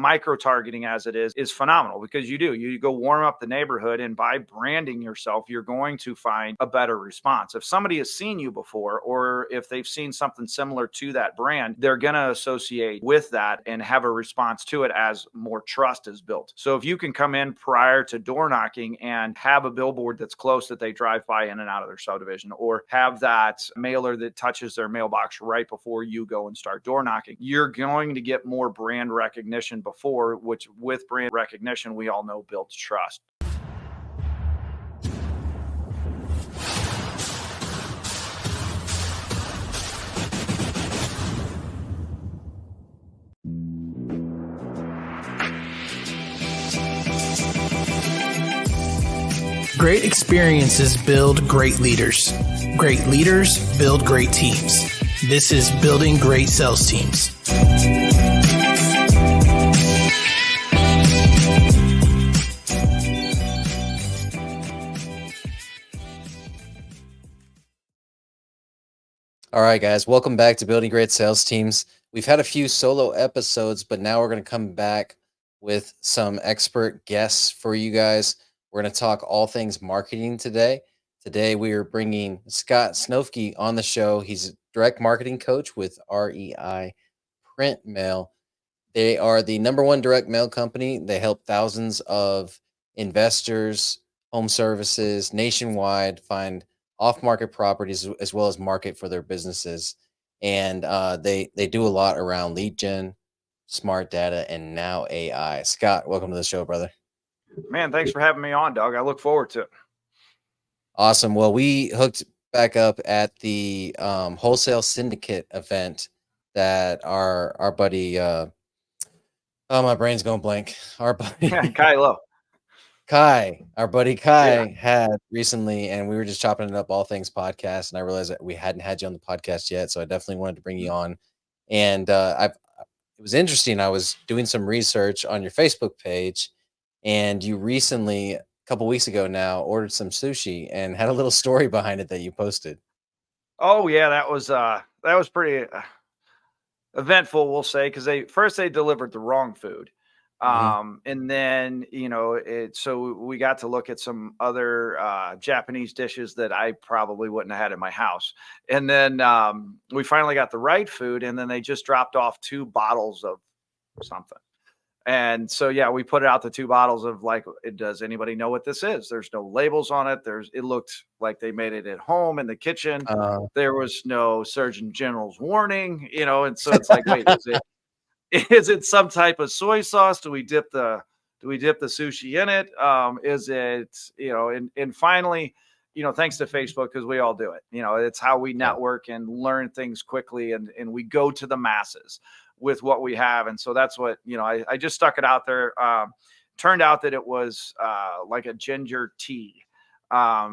micro targeting as it is phenomenal, because you go warm up the neighborhood, and by branding yourself, you're going to find a better response. If somebody has seen you before, or if they've seen something similar to that brand, they're going to associate with that and have a response to it as more trust is built. So if you can come in prior to door knocking and have a billboard that's close that they drive by in and out of their subdivision, or have that mailer that touches their mailbox right before you go and start door knocking, you're going to get more brand recognition before, which with brand recognition, we all know builds trust. Great experiences build great leaders. Great leaders build great teams. This is Building Great Sales Teams. All right, guys, welcome back to Building Great Sales Teams. We've had a few solo episodes, but now we're going to come back with some expert guests for you guys. We're going to talk all things marketing today. Today, we are bringing Scott Snofke on the show. He's a direct marketing coach with REI Print Mail. They are the #1 direct mail company. They help thousands of investors, home services nationwide find off-market properties as well as market for their businesses. And they do a lot around lead gen, smart data, and now AI. Scott, welcome to the show, brother. Man, thanks for having me on, Doug. I look forward to it. Awesome. Well, we hooked back up at the wholesale syndicate event that our buddy, oh, my brain's going blank. Our buddy our buddy Kai had recently, and we were just chopping it up, all things podcast, and I realized that we hadn't had you on the podcast yet, so I definitely wanted to bring you on. And it was interesting. I was doing some research on your Facebook page, and you recently, a couple weeks ago now, ordered some sushi and had a little story behind it that you posted. Oh yeah, that was pretty eventful, we'll say, because they delivered the wrong food. And then, so we got to look at some other Japanese dishes that I probably wouldn't have had in my house. And then we finally got the right food, and then they just dropped off 2 bottles of something. And so, yeah, we put out the 2 bottles of, like, does anybody know what this is? There's no labels on it. It looked like they made it at home in the kitchen. There was no Surgeon General's warning, and so it's like, wait, is it some type of soy sauce? Do we dip the sushi in it? Is it, and finally, thanks to Facebook, because we all do it. It's how we network and learn things quickly, and we go to the masses with what we have. And so that's what, I just stuck it out there. Turned out that it was like a ginger tea.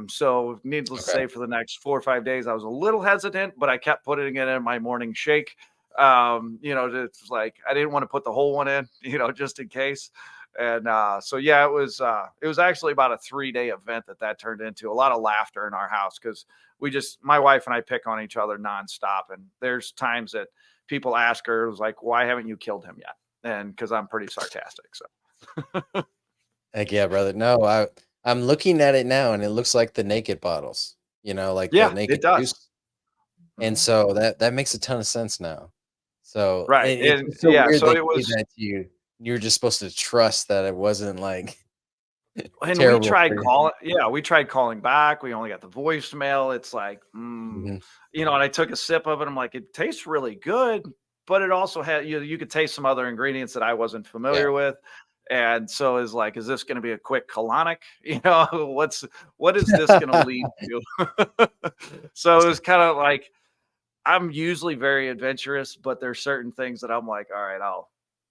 So needless to say, for the next 4 or 5 days, I was a little hesitant, but I kept putting it in my morning shake. It's like, I didn't want to put the whole one in, just in case. And so, yeah, it was actually about a 3-day event that turned into. A lot of laughter in our house, because my wife and I pick on each other nonstop. And there's times that people ask her, it was like, why haven't you killed him yet? And because I'm pretty sarcastic. So. Heck yeah, brother. No, I'm looking at it now, and it looks like the naked bottles, the naked it does. juice. And so that makes a ton of sense now. So right. It's so weird so it was that you're just supposed to trust that it wasn't like and we tried calling back. We only got the voicemail. It's like, and I took a sip of it. I'm like, it tastes really good, but it also had, you could taste some other ingredients that I wasn't familiar with. And so is like, is this going to be a quick colonic? What is this going to lead to? So it was kind of like, I'm usually very adventurous, but there's certain things that I'm like, all right,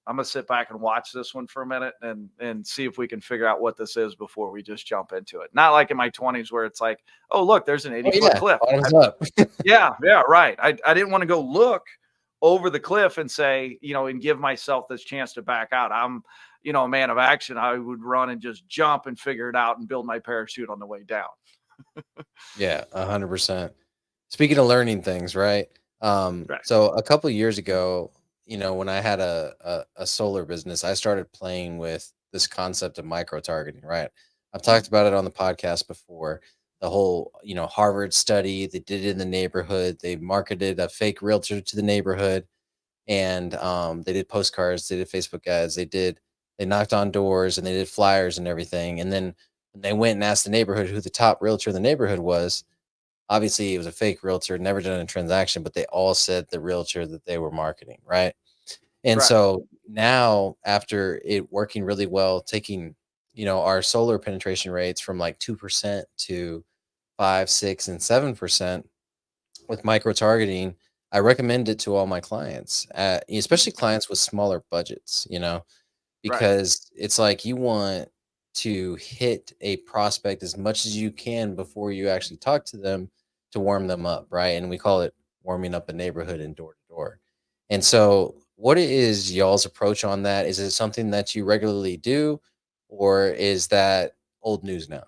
I'm going to sit back and watch this one for a minute and see if we can figure out what this is before we just jump into it. Not like in my 20s where it's like, oh, look, there's an 80-foot cliff. Yeah, right. I didn't want to go look over the cliff and say, and give myself this chance to back out. I'm, a man of action. I would run and just jump and figure it out and build my parachute on the way down. Yeah, 100%. Speaking of learning things, right? So a couple of years ago, when I had a solar business, I started playing with this concept of micro targeting, right? I've Mm, talked about it on the podcast before. The whole, Harvard study, they did it in the neighborhood. They marketed a fake realtor to the neighborhood, and they did postcards, they did Facebook ads, they knocked on doors, and they did flyers and everything. And then when they went and asked the neighborhood who the top realtor in the neighborhood was, obviously it was a fake realtor, never done a transaction, but they all said the realtor that they were marketing, right? And right, so now, after it working really well, taking, our solar penetration rates from like 2% to 5, 6, and 7% with micro targeting, I recommend it to all my clients, especially clients with smaller budgets, right. because it's like you want to hit a prospect as much as you can before you actually talk to them to warm them up, right? And we call it warming up a neighborhood and door to door. And so, what is y'all's approach on that? Is it something that you regularly do, or is that old news now?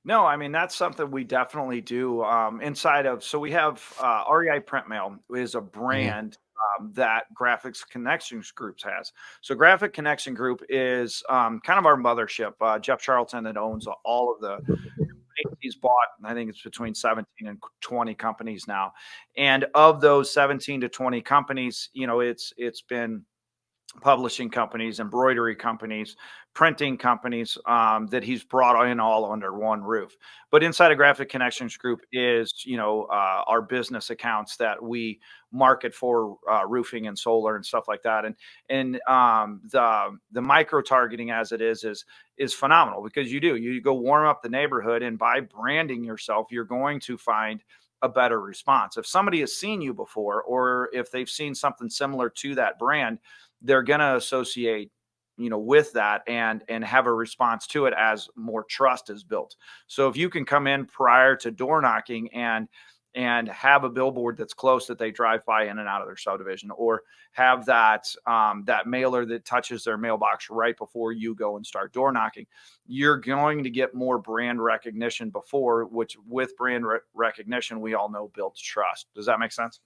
No, I mean, that's something we definitely do, inside of so we have, REI Print Mail is a Hmm. brand, that Graphics Connections Groups has. So Graphic Connection Group is, kind of our mothership. Jeff Charlton that owns all of the he's bought, I think it's between 17 and 20 companies now. And of those 17 to 20 companies, it's been publishing companies, embroidery companies, printing companies, that he's brought in all under one roof. But inside of Graphic Connections Group is, our business accounts that we market for, roofing and solar and stuff like that. And the micro targeting as it is phenomenal because you go warm up the neighborhood, and by branding yourself, you're going to find a better response. If somebody has seen you before, or if they've seen something similar to that brand, they're going to associate with that and have a response to it as more trust is built. So if you can come in prior to door knocking and have a billboard that's close that they drive by in and out of their subdivision, or have that mailer that touches their mailbox right before you go and start door knocking, you're going to get more brand recognition before, which with brand recognition we all know builds trust. Does that make sense?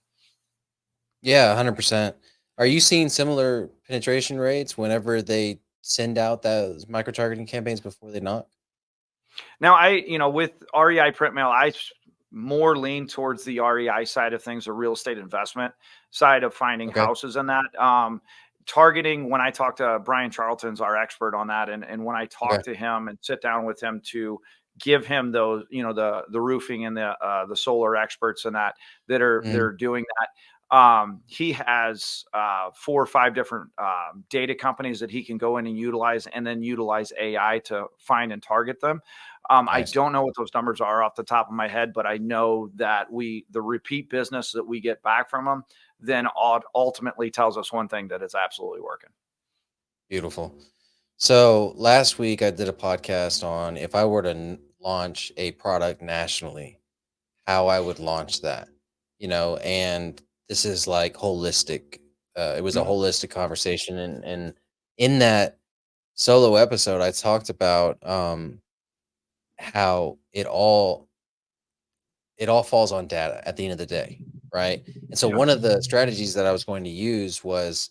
Yeah, 100%. Are you seeing similar penetration rates whenever they send out those micro targeting campaigns before they knock? Now, with REI Print Mail, more lean towards the REI side of things, the real estate investment side of finding Okay. houses and that. Targeting, when I talk to Brian Charlton's our expert on that, and when I talk Okay. to him and sit down with him to give him those, the roofing and the solar experts and that are Mhm. they're doing that. He has 4 or 5 different data companies that he can go in and utilize, and then utilize AI to find and target them. I Nice. don't know what those numbers are off the top of my head, but I know that the repeat business that we get back from them then ultimately tells us one thing, that it's absolutely working. Beautiful. So last week I did a podcast on if I were to launch a product nationally, how I would launch that, and this is like holistic. It was a Mhm. holistic conversation. And in that solo episode, I talked about how it all falls on data at the end of the day, right? And so Yeah. one of the strategies that I was going to use was,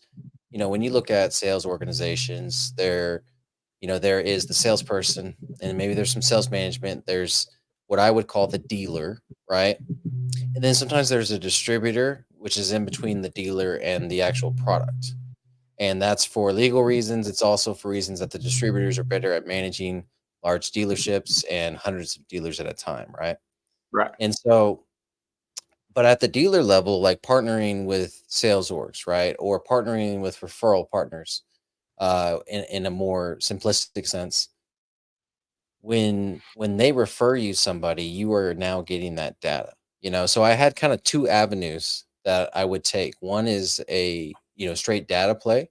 when you look at sales organizations, there is the salesperson, and maybe there's some sales management. There's what I would call the dealer, right? And then sometimes there's a distributor, which is in between the dealer and the actual product. And that's for legal reasons. It's also for reasons that the distributors are better at managing large dealerships and hundreds of dealers at a time, right? Right. And so, but at the dealer level, like partnering with sales orgs, right? Or partnering with referral partners, in a more simplistic sense, when they refer you somebody, you are now getting that data. So I had kind of two avenues that I would take. One is a, straight data play,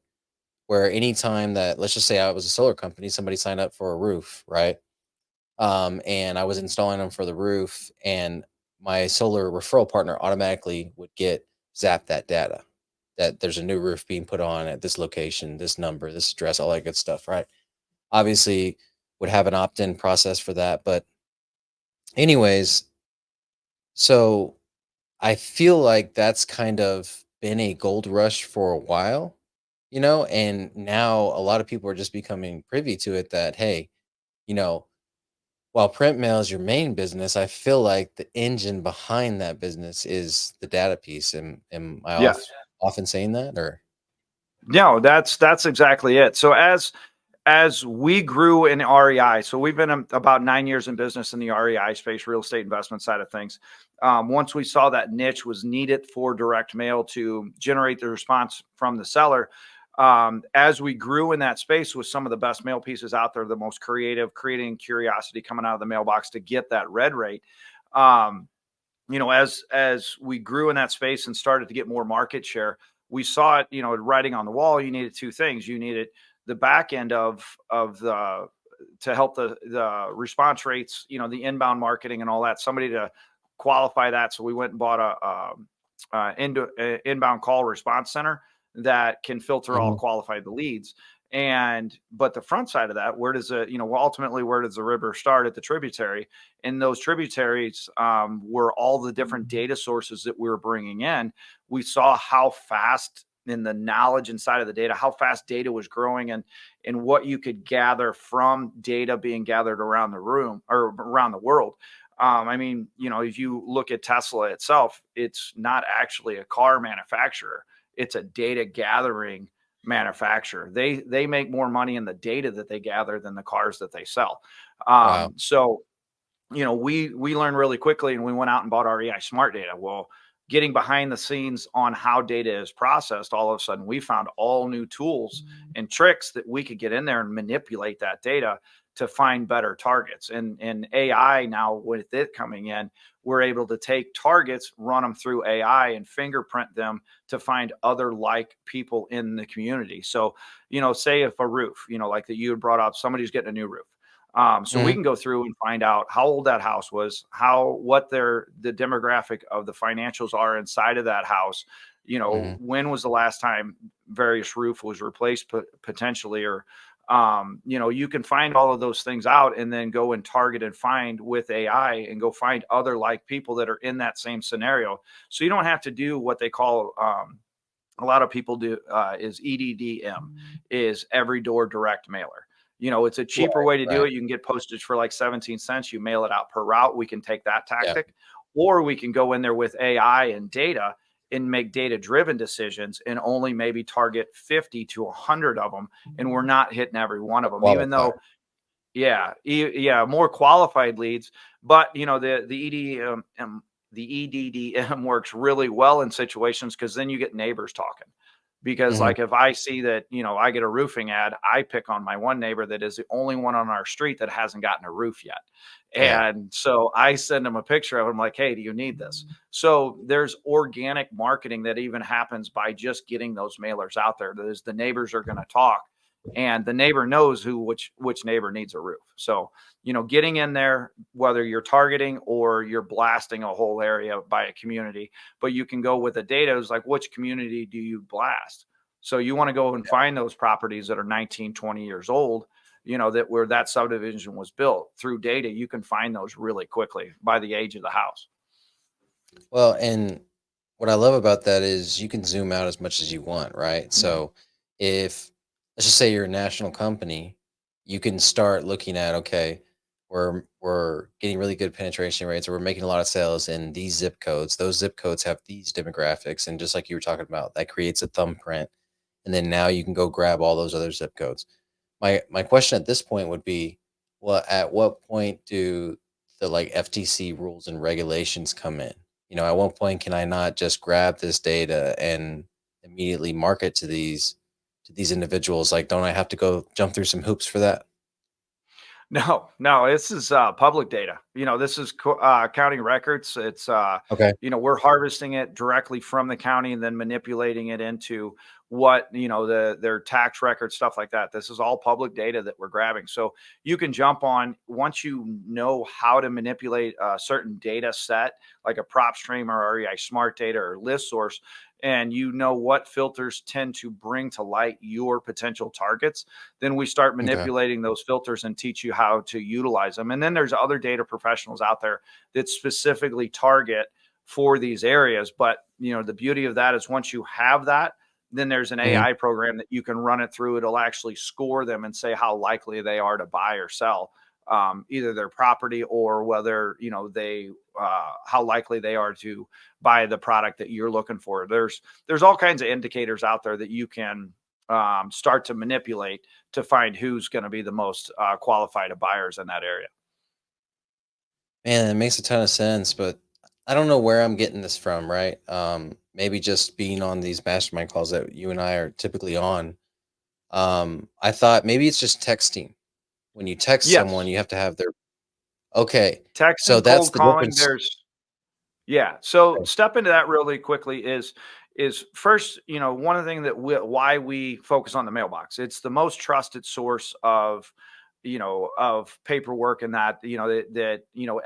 where anytime that, let's just say I was a solar company, somebody signed up for a roof, right? And I was installing them for the roof, and my solar referral partner automatically would get zap that data, that there's a new roof being put on at this location, this number, this address, all that good stuff, right? Obviously would have an opt-in process for that. But anyways, so I feel like that's kind of been a gold rush for a while, you know, and now a lot of people are just becoming privy to it that, hey, you know, while print mail is your main business, I feel like the engine behind that business is the data piece. Am I Yes. often saying that or? No, that's exactly it. So as we grew in REI, so we've been about 9 years in business in the REI space, real estate investment side of things. Once we saw that niche was needed for direct mail to generate the response from the seller, as we grew in that space with some of the best mail pieces out there, the most creative, creating curiosity coming out of the mailbox to get that red rate. Um, as we grew in that space and started to get more market share, we saw it, writing on the wall. You needed two things. You needed the back end of the to help the response rates, the inbound marketing and all that, somebody to qualify that. So we went and bought a inbound call response center that can filter all Mhm, qualified leads. And but the front side of that, where does it, ultimately, where does the river start? At the tributary. And those tributaries were all the different data sources that we were bringing in. We saw how fast, in the knowledge inside of the data, how fast data was growing, and what you could gather from data being gathered around the room or around the world. I mean, if you look at Tesla itself, it's not actually a car manufacturer. It's a data gathering manufacturer. They make more money in the data that they gather than the cars that they sell. wow. So we learned really quickly, and we went out and bought REI Smart Data. Well, getting behind the scenes on how data is processed, all of a sudden we found all new tools and tricks that we could get in there and manipulate that data to find better targets. And AI now, with it coming in, we're able to take targets, run them through AI, and fingerprint them to find other like people in the community. So, say if a roof, like that you had brought up, somebody's getting a new roof. So we Mhm, can go through and find out how old that house was, what the demographic of the financials are inside of that house. mhm. When was the last time various roof was replaced potentially, or you can find all of those things out and then go and target and find with AI and go find other like people that are in that same scenario. So you don't have to do what they call, a lot of people do, is EDDM, is every door direct mailer. It's a cheaper Right, way to do right. it. You can get postage for like 17 cents. You mail it out per route. We can take that Yeah. tactic, or we can go in there with AI and data and make data driven decisions and only maybe target 50 to 100 of them. And we're not hitting every one of them, even Qualify. though, yeah, yeah, more qualified leads. But the EDDM works really well in situations because then you get neighbors talking. Because Mhm, like if I see that, I get a roofing ad, I pick on my one neighbor that is the only one on our street that hasn't gotten a roof yet. yeah. And so I send him a picture of him like, hey, do you need this? So there's organic marketing that even happens by just getting those mailers out there. There's the neighbors are going to talk, and the neighbor knows which neighbor needs a roof. So, getting in there, whether you're targeting or you're blasting a whole area by a community, but you can go with the data is like, which community do you blast? So you want to go and find those properties that are 19, 20 years old, that where that subdivision was built. Through data, you can find those really quickly by the age of the house. Well, and what I love about that is you can zoom out as much as you want, right? Mhm. So if let's just say you're a national company, you can start looking at, okay, we're getting really good penetration rates, or we're making a lot of sales in these zip codes. Those zip codes have these demographics, and just like you were talking about, that creates a thumbprint. And then now you can go grab all those other zip codes. My question at this point would be, well, at what point do the like FTC rules and regulations come in? You know, at what point can I not just grab this data and immediately market to these individuals? Like, don't I have to go jump through some hoops for that? No, no, this is public data. This is county records. It's Okay. we're harvesting it directly from the county and then manipulating it into what, their tax record, stuff like that. This is all public data that we're grabbing. So you can jump on, once you know how to manipulate a certain data set, like a prop stream or REI Smart Data or list source, and you know what filters tend to bring to light your potential targets, then we start Okay. manipulating those filters and teach you how to utilize them. And then there's other data professionals out there that specifically target for these areas. But, the beauty of that is once you have that, then there's an Mhm. AI program that you can run it through. It'll actually score them and say how likely they are to buy or sell either their property, or whether, they how likely they are to buy the product that you're looking for. There's all kinds of indicators out there that you can start to manipulate to find who's going to be the most qualified buyers in that area. Man, it makes a ton of sense, but I don't know where I'm getting this from, right? Maybe just being on these mastermind calls that you and I are typically on. I thought maybe it's just texting. When you text someone, Yes, you have to have their okay. So texting, that's cold the calling. difference. Yeah. So Okay. step into that really quickly is first, one of the things that why we focus on the mailbox. It's the most trusted source of paperwork, and that,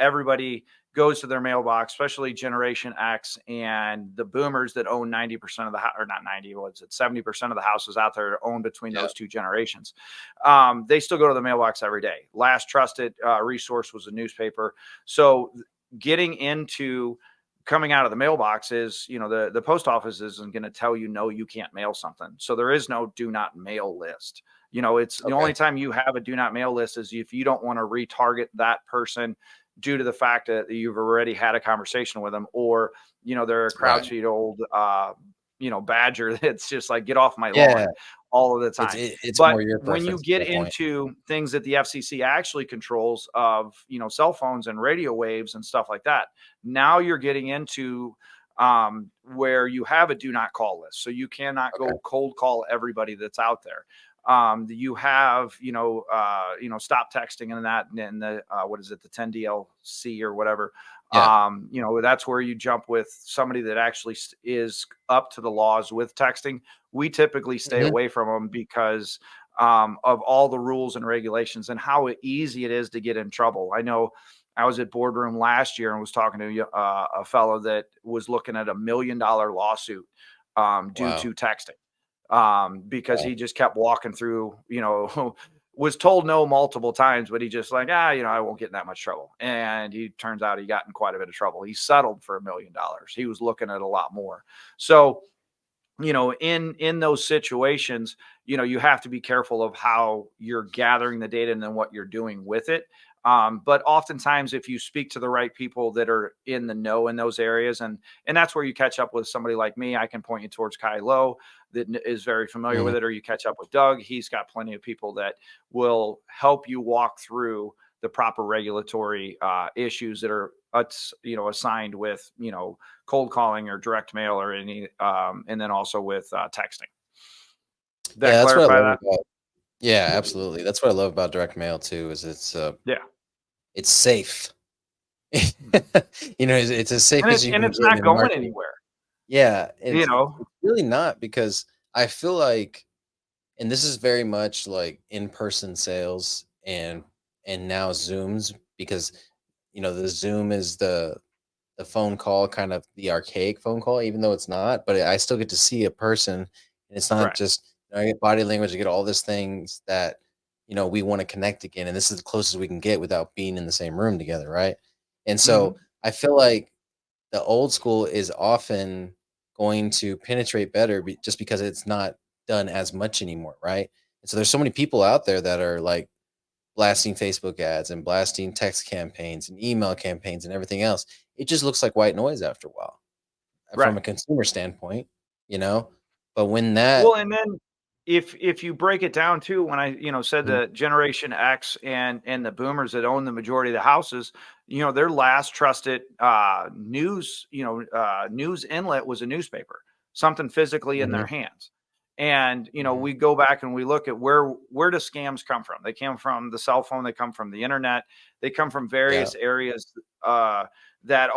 everybody goes to their mailbox, especially Generation X and the boomers that own 90% of the house, or not 90, what's it, 70% of the houses out there are owned between Yeah. those two generations. They still go to the mailbox every day. Last trusted resource was a newspaper. So getting into coming out of the mailbox is, the post office isn't going to tell you, no, you can't mail something. So there is no do not mail list. It's the Okay. only time you have a do not mail list is if you don't want to retarget that person due to the fact that you've already had a conversation with them, or, they're a Right. crouchy old, badger that's just like, get off my Yeah. lawn all of the time. It's But more your when you preference at get that point. into things that the FCC actually controls of, cell phones and radio waves and stuff like that, now you're getting into where you have a do not call list. So you cannot Okay. go cold call everybody that's out there. You have, stop texting and that, and the, what is it, the 10 DLC or whatever. Yeah. That's where you jump with somebody that actually is up to the laws with texting. We typically stay Mhm. away from them because of all the rules and regulations and how easy it is to get in trouble. I know I was at boardroom last year and was talking to a fellow that was looking at $1 million lawsuit due Wow. to texting, because Wow. he just kept walking through, was told no multiple times, but he just like, I won't get in that much trouble. And he turns out he got in quite a bit of trouble. He settled for $1 million. He was looking at a lot more. So, in those situations, you have to be careful of how you're gathering the data and then what you're doing with it. But oftentimes, if you speak to the right people that are in the know in those areas, and that's where you catch up with somebody like me, I can point you towards Kai Lowe that is very familiar with Mhm. it, or you catch up with Doug. He's got plenty of people that will help you walk through the proper regulatory issues that are assigned with cold calling or direct mail or any, and then also with texting. Did that Yeah, that's what I clarify love that? about yeah, absolutely. That's what I love about direct mail too, is Yeah. it's safe. Mhm. It's as safe And as you and can it's get not in going marketing. anywhere, Yeah, and you know? it's really not because I feel like and this is very much like in-person sales and now Zooms because the Zoom is the phone call, kind of the archaic phone call, even though it's not, but I still get to see a person and it's not Right. just I get body language, I get all these things that we want to connect again. And this is the closest we can get without being in the same room together, right? And so Mhm. I feel like the old school is often going to penetrate better just because it's not done as much anymore, right? And so there's so many people out there that are like blasting Facebook ads and blasting text campaigns and email campaigns and everything else. It just looks like white noise after a while from Right. a consumer standpoint, you know? But when that Well, and then if you break it down too, when I, said Mhm. the Generation X and the boomers that own the majority of the houses, their last trusted news inlet was a newspaper, something physically in their Mhm. hands. And Mhm. we go back and we look at where do scams come from? They come from the cell phone, they come from the internet, they come from Yeah. various areas that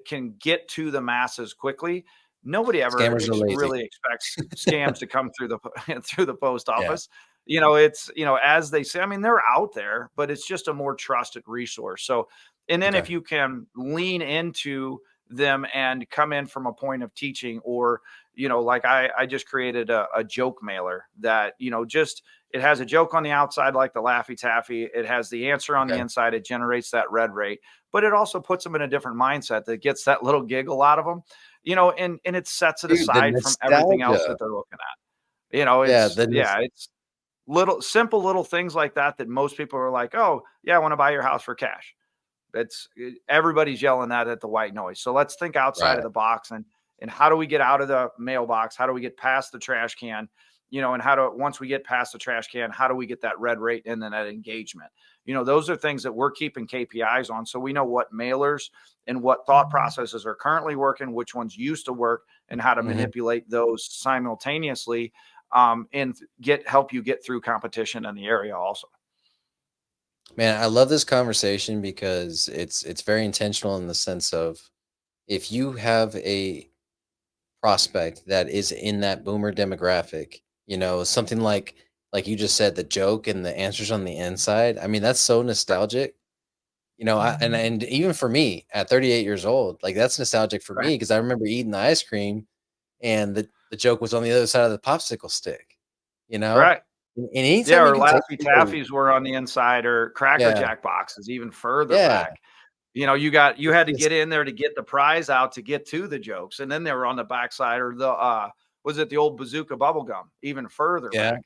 can get to the masses quickly. Nobody ever Scammers are lazy. really expects scams to come through the through the post Yeah. office. It's, as they say, I mean, they're out there, but it's just a more trusted resource. So, and then Okay. if you can lean into them and come in from a point of teaching, or, like I just created a joke mailer that, just, it has a joke on the outside, like the Laffy Taffy. It has the answer on the Okay. inside. It generates that red rate, but it also puts them in a different mindset that gets that little giggle out of them, and it sets it Dude, the aside from everything else nostalgia. that they're looking at. Yeah, It's simple little things like that that most people are like, oh yeah, I want to buy your house for cash. Everybody's yelling that at the white noise. So let's think outside of right. the box, and how do we get out of the mailbox? How do we get past the trash can? And once we get past the trash can, how do we get that red rate and then that engagement? Those are things that we're keeping KPIs on. So we know what mailers and what thought processes are currently working, which ones used to work, and how to Mhm. manipulate those simultaneously, and help you get through competition in the area also. Man, I love this conversation because it's very intentional in the sense of if you have a prospect that is in that boomer demographic, something like you just said, the joke and the answers on the inside. I mean, that's so Right. nostalgic. And even for me at 38 years old, like that's nostalgic for Right. me because I remember eating the ice cream and the joke was on the other side of the popsicle stick, you know? Right. And Yeah, anytime you or can take Laffy people. Taffies were on the inside, or Cracker Yeah, Jack boxes even further yeah. back. You It's had to just get in there to get the prize out to get to the jokes, and then they were on the backside, or was it the old bazooka bubble gum even further yeah, back?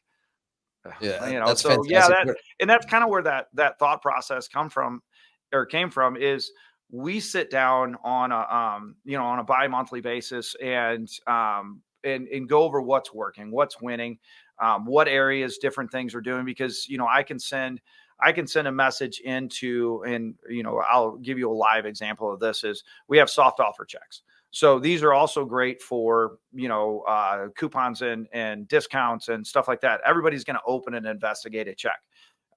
yeah, that's So yeah, fantastic. that's kind of where that thought process came from, is we sit down on a bi-monthly basis, and go over what's working, what's winning, what areas different things are doing, because I can send a message into, and I'll give you a live example of this. Is we have soft offer checks. So these are also great for, coupons and discounts and stuff like that. Everybody's going to open and investigate a check.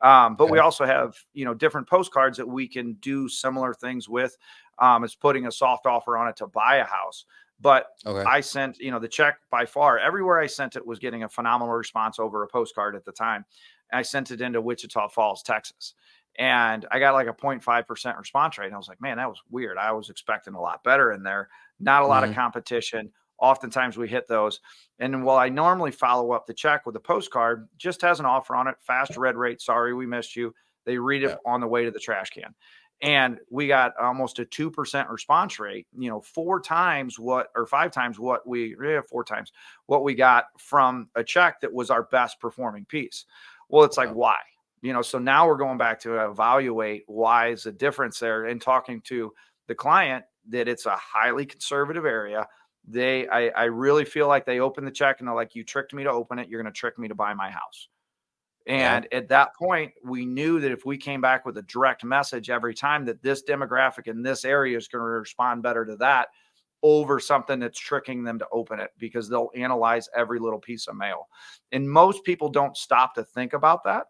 But we Okay, also have, different postcards that we can do similar things with, as putting a soft offer on it to buy a house. But okay, I sent, the check, by far, everywhere I sent it was getting a phenomenal response over a postcard at the time. And I sent it into Wichita Falls, Texas. And I got like a 0.5% response rate. And I was like, man, that was weird. I was expecting a lot better in there. Not a lot of mhm, competition. Oftentimes we hit those. And while I normally follow up the check with a postcard, just has an offer on it, fast red rate. Sorry, we missed you. They read it yeah, on the way to the trash can. And we got almost a 2% response rate, four times what, or five times what four times what we got from a check that was our best performing piece. Well, it's like, wow, why? So now we're going back to evaluate why is the difference there, and talking to the client that it's a highly conservative area. I really feel like they open the check and they're like, you tricked me to open it. You're going to trick me to buy my house. yeah, And at that point, we knew that if we came back with a direct message every time, that this demographic in this area is going to respond better to that over something that's tricking them to open it, because they'll analyze every little piece of mail. And most people don't stop to think about that.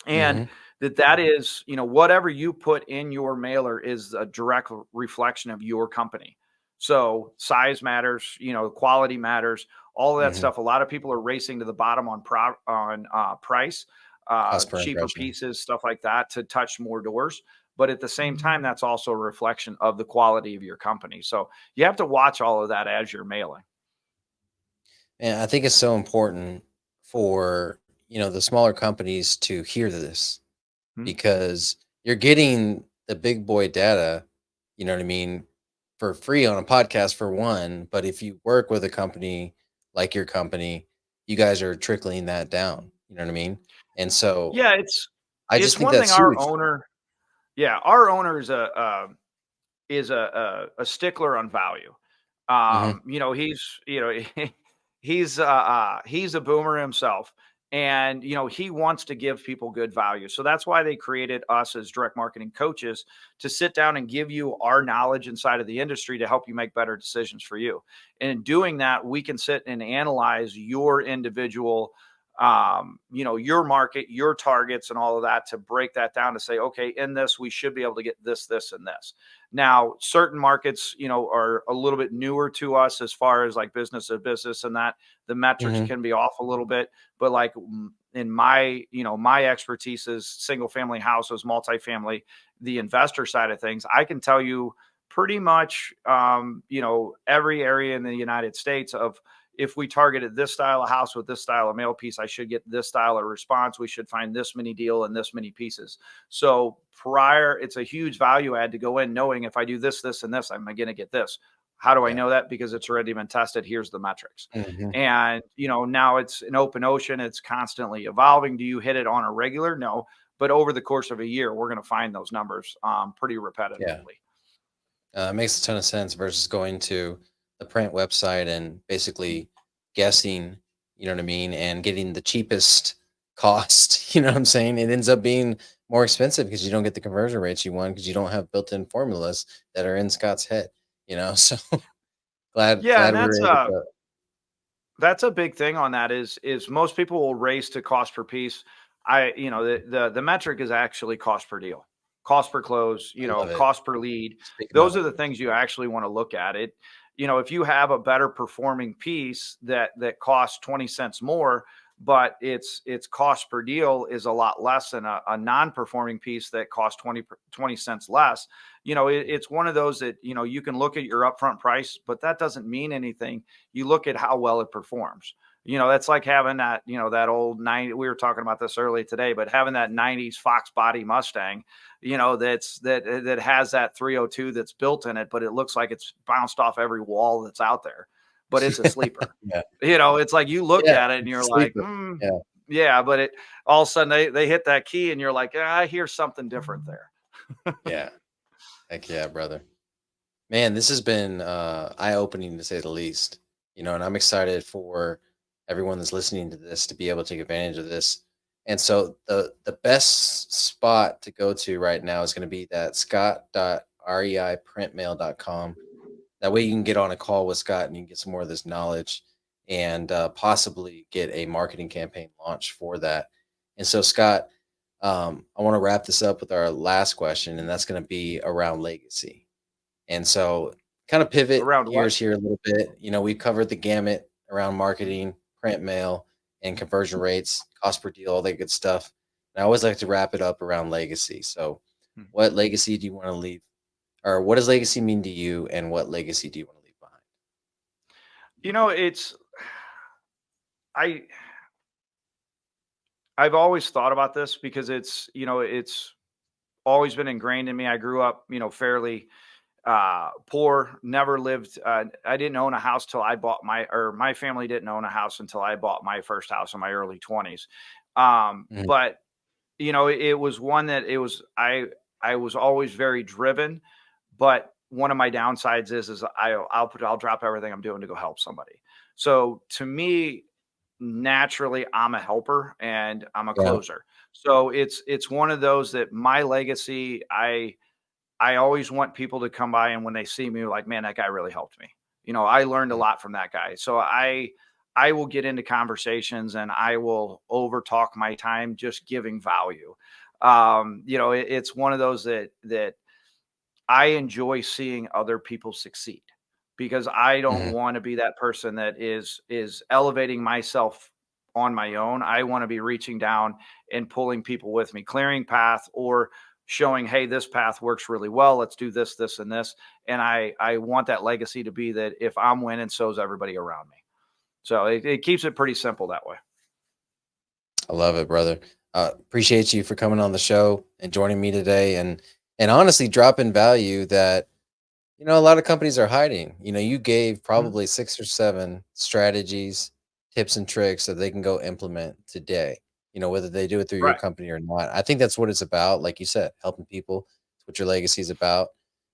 And mhm, that is, whatever you put in your mailer is a direct reflection of your company. So size matters, quality matters, all of that mhm, stuff. A lot of people are racing to the bottom on price, cost per cheaper impression. pieces, stuff like that, to touch more doors. But at the same time, that's also a reflection of the quality of your company. So you have to watch all of that as you're mailing. And I think it's so important for, the smaller companies to hear this Hmm? because you're getting the big boy data, you know what I mean, for free on a podcast for one. But if you work with a company like your company, you guys are trickling that down. You know what I mean? And so Yeah, I just it's think one thing that's our huge. owner. Yeah, our owner is a stickler on value. Hmm. He's a boomer himself, and he wants to give people good value. So that's why they created us as direct marketing coaches, to sit down and give you our knowledge inside of the industry to help you make better decisions for you. And in doing that, we can sit and analyze your individual, your market, your targets, and all of that, to break that down to say, okay, in this, we should be able to get this, and this. Now, certain markets, are a little bit newer to us as far as like business to business, and that the metrics Hmm. can be off a little bit. But like, in my expertise is single family houses, multifamily, the investor side of things. I can tell you pretty much, every area in the United States of, if we targeted this style of house with this style of mail piece, I should get this style of response. We should find this many deal and this many pieces. So it's a huge value add to go in knowing if I do this, this, and this, I'm going to get this. How do I Yeah. know that? Because it's already been tested. Here's the metrics. Mhm. And, now it's an open ocean. It's constantly evolving. Do you hit it on a regular? No. But over the course of a year, we're going to find those numbers pretty Yeah. repetitively. It makes a ton of sense versus going to the print website and basically guessing, you know what I mean, and getting the cheapest cost. You know what I'm saying? It ends up being more expensive because you don't get the conversion rates you want because you don't have built-in formulas that are in Scott's head. So glad Yeah. And glad we were able to. that's a big thing on that is most people will race to cost per piece. The metric is actually cost per deal, cost per close, I love it. cost per lead. Speak Those about are it. the things you actually want to look at it. If you have a better performing piece that costs 20 cents more, but its cost per deal is a lot less than a non-performing piece that costs 20 cents less. It's one of those that, you can look at your upfront price, but that doesn't mean anything. You look at how well it performs. That's like having that old 90, we were talking about this earlier today, but having that 90s Fox body Mustang, that has that 302 that's built in it, but it looks like it's bounced off every wall that's out there, but it's a sleeper. Yeah. It's like you look Yeah. at it and It's you're a like, sleeper. Yeah. yeah, but all of a sudden they hit that key and you're like, I hear something different there. Yeah. Heck yeah, brother. Man, this has been eye-opening to say the least. And I'm excited for everyone that's listening to this to be able to take advantage of this. And so the best spot to go to right now is going to be that scott.reiprintmail.com. That way you can get on a call with Scott and you can get some more of this knowledge and possibly get a marketing campaign launched for that. And so, Scott, I want to wrap this up with our last question, and that's going to be around legacy. And so, kind of pivot Around what? gears here a little bit. We covered the gamut around marketing, print mail, and conversion rates, cost per deal, all that good stuff. And I always like to wrap it up around legacy. So, Hmm. what legacy do you want to leave, or what does legacy mean to you, and what legacy do you want to leave behind? It's I I've always thought about this because it's always been ingrained in me. I grew up, fairly poor, never lived. I didn't own a house till I bought my family didn't own a house until I bought my first house in my early 20s. Mhm. But it was one that I was always very driven, but one of my downsides is I'll drop everything I'm doing to go help somebody. So to me, naturally, I'm a helper and I'm a Yeah. closer. So it's one of those that my legacy, I always want people to come by and when they see me, like, man, that guy really helped me. I learned a Mhm. lot from that guy. So I will get into conversations and I will over talk my time just giving value. It's one of those that I enjoy seeing other people succeed because I don't Mhm. want to be that person that is elevating myself on my own. I want to be reaching down and pulling people with me, clearing path or showing, hey, this path works really well. Let's do this, this, and this. And I want that legacy to be that if I'm winning, so's everybody around me. So it keeps it pretty simple that way. I love it, brother. Appreciate you for coming on the show and joining me today, and honestly dropping value that a lot of companies are hiding. You gave Mhm. probably 6 or 7 strategies, tips, and tricks that they can go implement today. Whether they do it through your Right. company or not. I think that's what it's about. Like you said, helping people. It's what your legacy is about,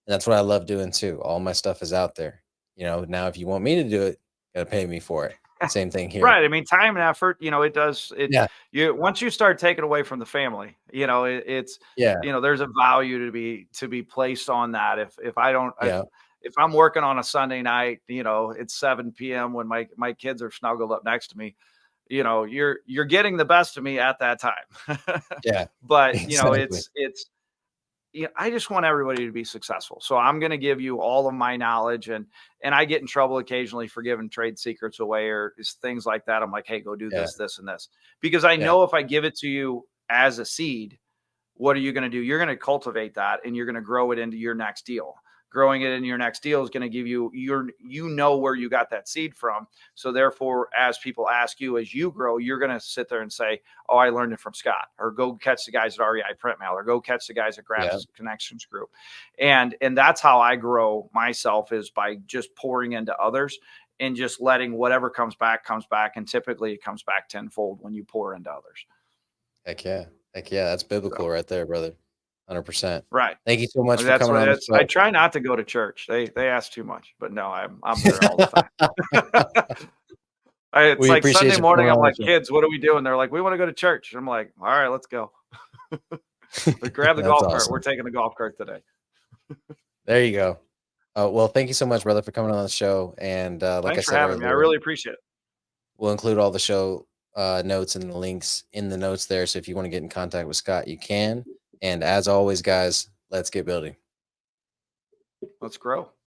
and that's what I love doing too. All my stuff is out there. Now if you want me to do it, you gotta pay me for it. Same thing here. Right. I mean, time and effort, it does Yeah, you once you start taking away from the family, it's yeah, there's a value to be placed on that. If I don't yeah, if I'm working on a Sunday night, it's 7 p.m. when my kids are snuggled up next to me, you're getting the best of me at that time. yeah. But, Exactly. I just want everybody to be successful. So I'm going to give you all of my knowledge and I get in trouble occasionally for giving trade secrets away or things like that. I'm like, hey, go do Yeah, this, this, and this. Because I yeah, know if I give it to you as a seed, what are you going to do? You're going to cultivate that and you're going to grow it into your next deal. growing it in your next deal is going to give you where you got that seed from. So therefore, as people ask you as you grow, you're going to sit there and say, oh, I learned it from Scott, or go catch the guys at REI Print Mail, or go catch the guys at Graphics Connections Group. And that's how I grow myself, is by just pouring into others and just letting whatever comes back. And typically it comes back tenfold when you pour into others. Heck yeah. That's biblical right there, brother. 100%. Right. Thank you so much for That's coming what on the it's. show. I try not to go to church. They ask too much, but no, I'm there all the time. It's We like appreciate Sunday you morning. coming I'm on like, the show. kids, what are we doing? They're like, we want to go to church. I'm like, all right, let's go. But grab the That's golf cart. awesome. We're taking the golf cart today. There you go. Well, thank you so much, brother, for coming on the show. And like Thanks I for said having me. I earlier, really appreciate it. we'll include all the show notes and the links in the notes there. So if you want to get in contact with Scott, you can. And as always, guys, let's get building. Let's grow.